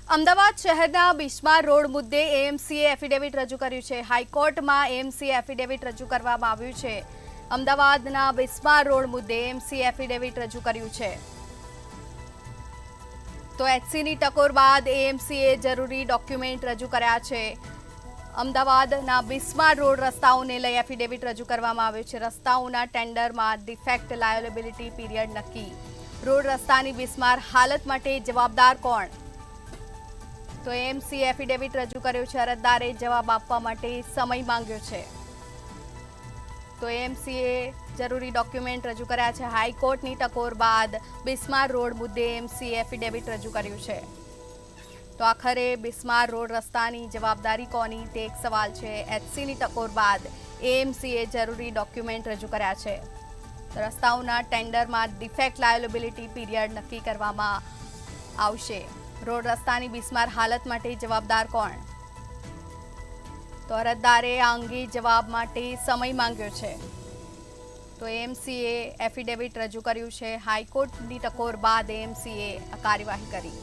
અમદાવાદ શહેરના બિસ્માર રોડ મુદ્દે એએમસીએ એફિડેવિટ રજૂ કર્યું છે। હાઈકોર્ટમાં એએમસીએ એફિડેવિટ રજૂ કરવામાં આવ્યું છે। અમદાવાદના બિસ્માર રોડ મુદ્દે એએમસીએ એફિડેવિટ રજૂ કર્યું છે। તો એચસીની ટકોર બાદ એએમસીએ જરૂરી ડોક્યુમેન્ટ રજૂ કર્યા છે। અમદાવાદના બિસ્માર રોડ રસ્તાઓને લઈ એફિડેવિટ રજૂ કરવામાં આવ્યું છે। રસ્તાઓના ટેન્ડરમાં ડિફેક્ટ લાયબિલિટી પીરિયડ નક્કી। રોડ રસ્તાની બિસ્માર હાલત માટે જવાબદાર કોણ? તો એએમસીએ એફિડેવિટ રજૂ કર્યું છે। અરજદારે જવાબ આપવા માટે સમય માંગ્યો છે। તો એએમસીએ જરૂરી ડોક્યુમેન્ટ રજૂ કર્યા છે। હાઈકોર્ટની ટકોર બાદ બિસ્માર રોડ મુદ્દે એએમસીએ એફિડેવિટ રજૂ કર્યું છે। તો આખરે બિસ્માર રોડ રસ્તાની જવાબદારી કોની તે એક સવાલ છે। એચસીની ટકોર બાદ એએમસીએ જરૂરી ડોક્યુમેન્ટ રજૂ કર્યા છે। રસ્તાઓના ટેન્ડરમાં ડિફેક્ટ લાયબિલિટી પીરિયડ નક્કી કરવામાં આવશે। રોડ રસ્તાની બિસ્માર હાલત માટે જવાબદાર કોણ? તો અરજદારે આ અંગે જવાબ માટે સમય માંગ્યો છે। તો એએમસીએ એફિડેવિટ રજૂ કર્યું છે। હાઈકોર્ટની ટકોર બાદ એએમસીએ આ કાર્યવાહી કરી।